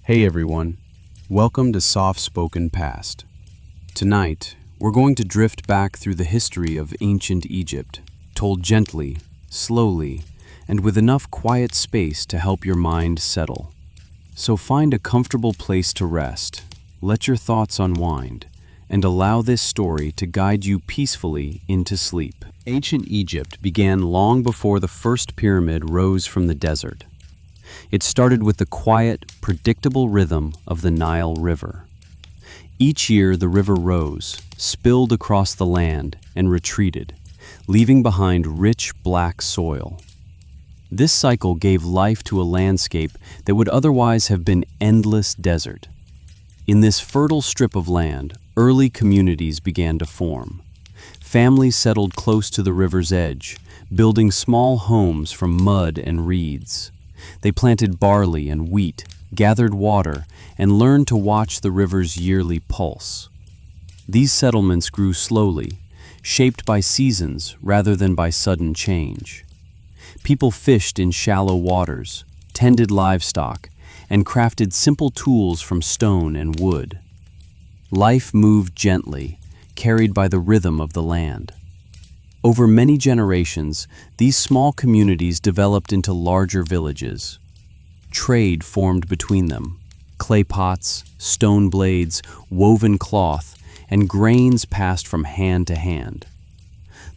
Hey everyone, welcome to Soft Spoken Past. Tonight, we're going to drift back through the history of ancient Egypt, told gently, slowly, and with enough quiet space to help your mind settle. So find a comfortable place to rest, let your thoughts unwind, and allow this story to guide you peacefully into sleep. Ancient Egypt began long before the first pyramid rose from the desert. It started with the quiet, predictable rhythm of the Nile River. Each year the river rose, spilled across the land, and retreated, leaving behind rich black soil. This cycle gave life to a landscape that would otherwise have been endless desert. In this fertile strip of land, early communities began to form. Families settled close to the river's edge, building small homes from mud and reeds. They planted barley and wheat, gathered water, and learned to watch the river's yearly pulse. These settlements grew slowly, shaped by seasons rather than by sudden change. People fished in shallow waters, tended livestock, and crafted simple tools from stone and wood. Life moved gently, carried by the rhythm of the land. Over many generations, these small communities developed into larger villages. Trade formed between them. Clay pots, stone blades, woven cloth, and grains passed from hand to hand.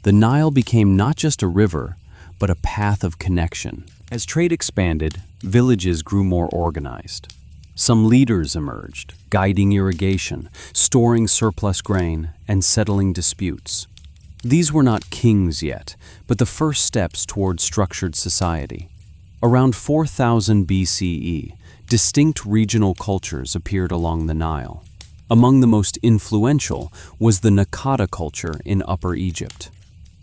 The Nile became not just a river, but a path of connection. As trade expanded, villages grew more organized. Some leaders emerged, guiding irrigation, storing surplus grain, and settling disputes. These were not kings yet, but the first steps toward structured society. Around 4000 BCE, distinct regional cultures appeared along the Nile. Among the most influential was the Naqada culture in Upper Egypt.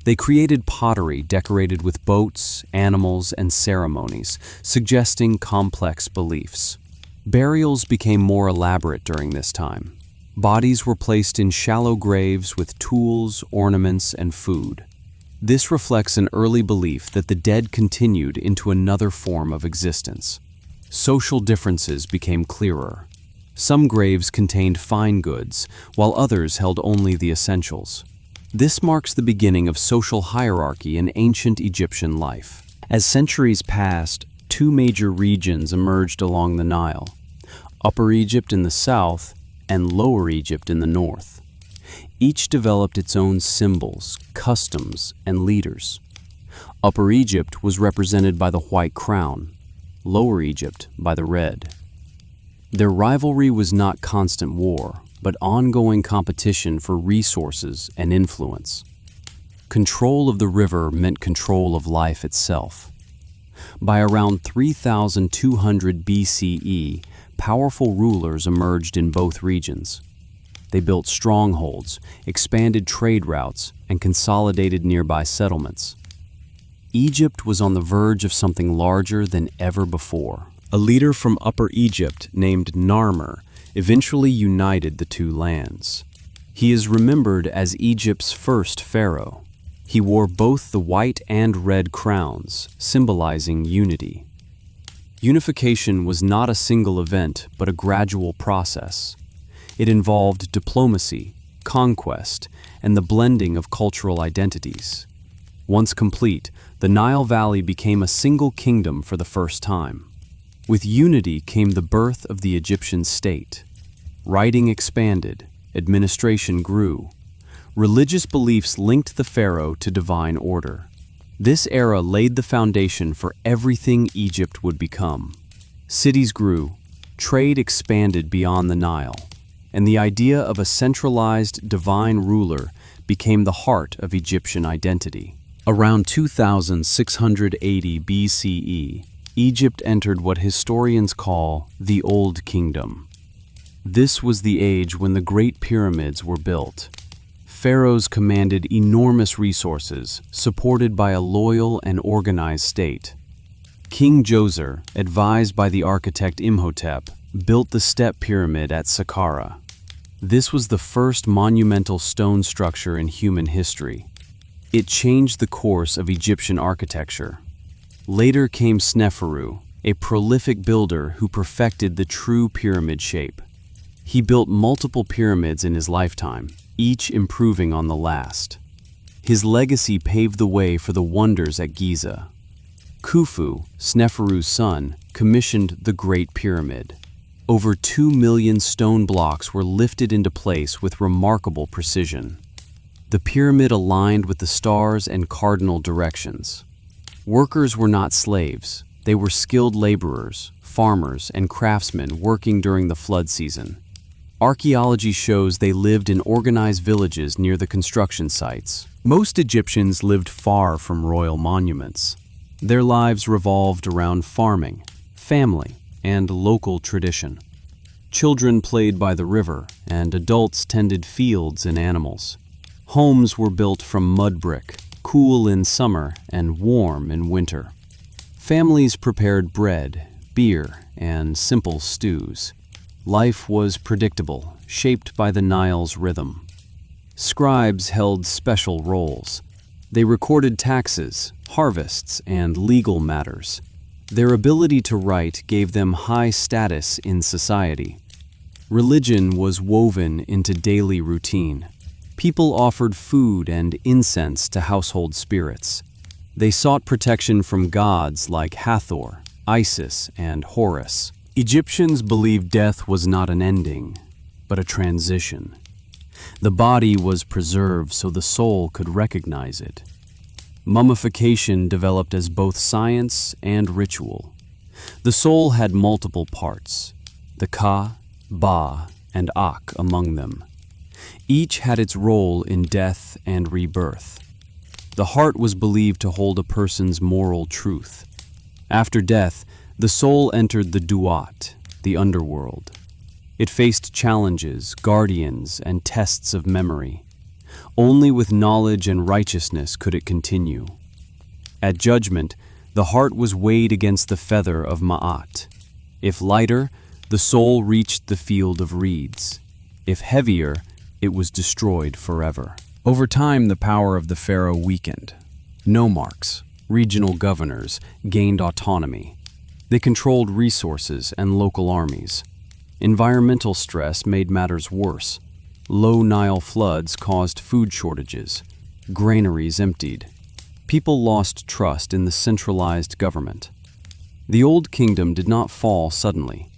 They created pottery decorated with boats, animals, and ceremonies, suggesting complex beliefs. Burials became more elaborate during this time. Bodies were placed in shallow graves with tools, ornaments, and food. This reflects an early belief that the dead continued into another form of existence. Social differences became clearer. Some graves contained fine goods, while others held only the essentials. This marks the beginning of social hierarchy in ancient Egyptian life. As centuries passed, two major regions emerged along the Nile: Upper Egypt in the south and Lower Egypt in the north. Each developed its own symbols, customs, and leaders. Upper Egypt was represented by the white crown, Lower Egypt by the red. Their rivalry was not constant war, but ongoing competition for resources and influence. Control of the river meant control of life itself. By around 3200 BCE, powerful rulers emerged in both regions. They built strongholds, expanded trade routes, and consolidated nearby settlements. Egypt was on the verge of something larger than ever before. A leader from Upper Egypt named Narmer eventually united the two lands. He is remembered as Egypt's first pharaoh. He wore both the white and red crowns, symbolizing unity. Unification was not a single event, but a gradual process. It involved diplomacy, conquest, and the blending of cultural identities. Once complete, the Nile Valley became a single kingdom for the first time. With unity came the birth of the Egyptian state. Writing expanded, administration grew. Religious beliefs linked the pharaoh to divine order. This era laid the foundation for everything Egypt would become. Cities grew, trade expanded beyond the Nile, and the idea of a centralized divine ruler became the heart of Egyptian identity. Around 2680 BCE, Egypt entered what historians call the Old Kingdom. This was the age when the Great Pyramids were built. Pharaohs commanded enormous resources, supported by a loyal and organized state. King Djoser, advised by the architect Imhotep, built the Step Pyramid at Saqqara. This was the first monumental stone structure in human history. It changed the course of Egyptian architecture. Later came Sneferu, a prolific builder who perfected the true pyramid shape. He built multiple pyramids in his lifetime, each improving on the last. His legacy paved the way for the wonders at Giza. Khufu, Sneferu's son, commissioned the Great Pyramid. Over 2 million stone blocks were lifted into place with remarkable precision. The pyramid aligned with the stars and cardinal directions. Workers were not slaves. They were skilled laborers, farmers, and craftsmen working during the flood season. Archaeology shows they lived in organized villages near the construction sites. Most Egyptians lived far from royal monuments. Their lives revolved around farming, family, and local tradition. Children played by the river, and adults tended fields and animals. Homes were built from mud brick, cool in summer and warm in winter. Families prepared bread, beer, and simple stews. Life was predictable, shaped by the Nile's rhythm. Scribes held special roles. They recorded taxes, harvests, and legal matters. Their ability to write gave them high status in society. Religion was woven into daily routine. People offered food and incense to household spirits. They sought protection from gods like Hathor, Isis, and Horus. Egyptians believed death was not an ending, but a transition. The body was preserved so the soul could recognize it. Mummification developed as both science and ritual. The soul had multiple parts, the Ka, Ba, and Ak among them. Each had its role in death and rebirth. The heart was believed to hold a person's moral truth. After death, the soul entered the Duat, the underworld. It faced challenges, guardians, and tests of memory. Only with knowledge and righteousness could it continue. At judgment, the heart was weighed against the feather of Ma'at. If lighter, the soul reached the field of reeds. If heavier, it was destroyed forever. Over time, the power of the pharaoh weakened. Nomarchs, regional governors, gained autonomy. They controlled resources and local armies. Environmental stress made matters worse. Low Nile floods caused food shortages. Granaries emptied. People lost trust in the centralized government. The Old Kingdom did not fall suddenly.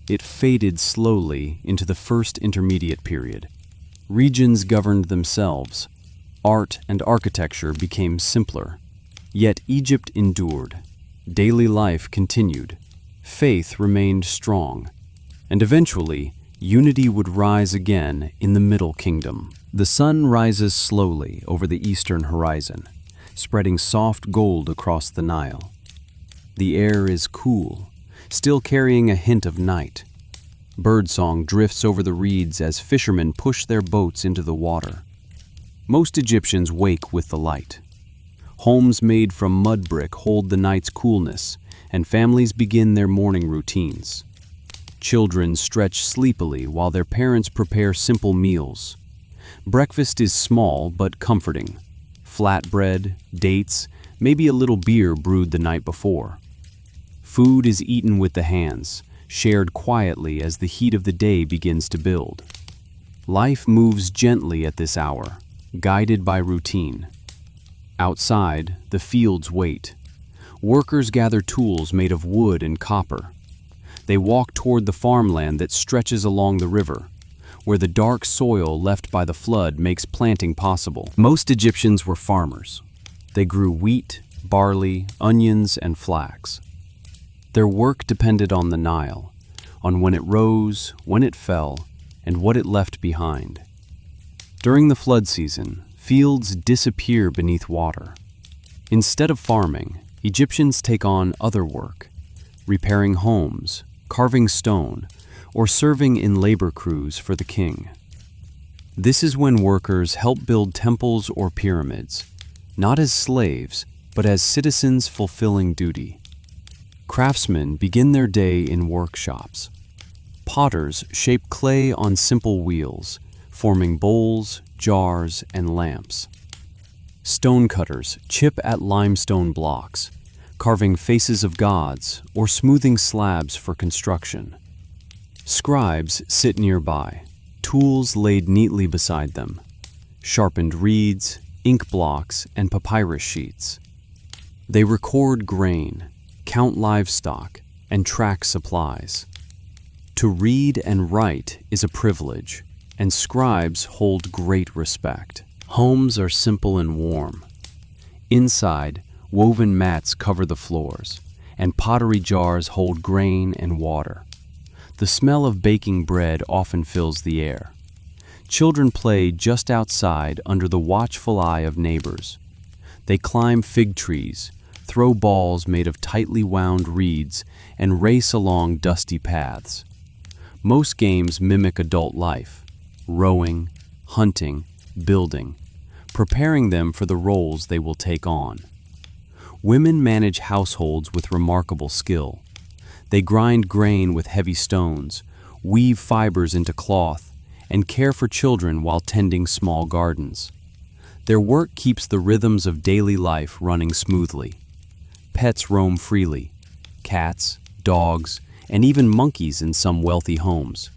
It faded slowly into the First Intermediate Period. Regions governed themselves. Art and architecture became simpler. Yet Egypt endured. Daily life continued. Faith remained strong. And eventually, unity would rise again in the Middle Kingdom. The sun rises slowly over the eastern horizon, spreading soft gold across the Nile. The air is cool, still carrying a hint of night. Birdsong drifts over the reeds as fishermen push their boats into the water. Most Egyptians wake with the light. Homes made from mud brick hold the night's coolness, and families begin their morning routines. Children stretch sleepily while their parents prepare simple meals. Breakfast is small but comforting. Flatbread, dates, maybe a little beer brewed the night before. Food is eaten with the hands, shared quietly as the heat of the day begins to build. Life moves gently at this hour, guided by routine. Outside, the fields wait. Workers gather tools made of wood and copper. They walk toward the farmland that stretches along the river, where the dark soil left by the flood makes planting possible. Most Egyptians were farmers. They grew wheat, barley, onions, and flax. Their work depended on the Nile, on when it rose, when it fell, and what it left behind. During the flood season, fields disappear beneath water. Instead of farming, Egyptians take on other work, repairing homes, carving stone, or serving in labor crews for the king. This is when workers help build temples or pyramids, not as slaves, but as citizens fulfilling duty. Craftsmen begin their day in workshops. Potters shape clay on simple wheels, forming bowls, jars, and lamps. Stonecutters chip at limestone blocks, carving faces of gods or smoothing slabs for construction. Scribes sit nearby, tools laid neatly beside them, sharpened reeds, ink blocks, and papyrus sheets. They record grain, count livestock, and track supplies. To read and write is a privilege, and scribes hold great respect. Homes are simple and warm. Inside, woven mats cover the floors, and pottery jars hold grain and water. The smell of baking bread often fills the air. Children play just outside under the watchful eye of neighbors. They climb fig trees, throw balls made of tightly wound reeds, and race along dusty paths. Most games mimic adult life: rowing, hunting, building, preparing them for the roles they will take on. Women manage households with remarkable skill. They grind grain with heavy stones, weave fibers into cloth, and care for children while tending small gardens. Their work keeps the rhythms of daily life running smoothly. Pets roam freely: cats, dogs, and even monkeys in some wealthy homes.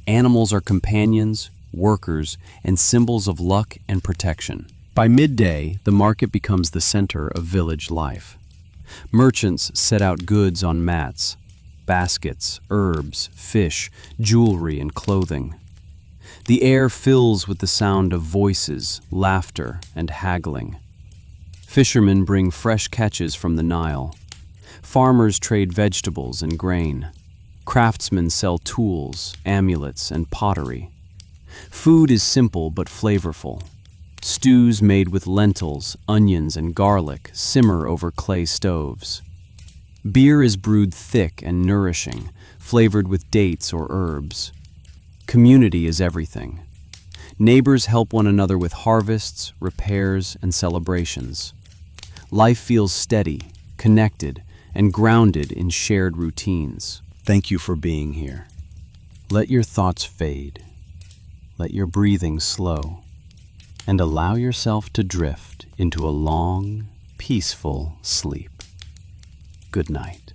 Animals are companions, workers, and symbols of luck and protection. By midday, the market becomes the center of village life. Merchants set out goods on mats: baskets, herbs, fish, jewelry, and clothing. The air fills with the sound of voices, laughter, and haggling. Fishermen bring fresh catches from the Nile. Farmers trade vegetables and grain. Craftsmen sell tools, amulets, and pottery. Food is simple but flavorful. Stews made with lentils, onions, and garlic simmer over clay stoves. Beer is brewed thick and nourishing, flavored with dates or herbs. Community is everything. Neighbors help one another with harvests, repairs, and celebrations. Life feels steady, connected, and grounded in shared routines. Thank you for being here. Let your thoughts fade. Let your breathing slow, and allow yourself to drift into a long, peaceful sleep. Good night.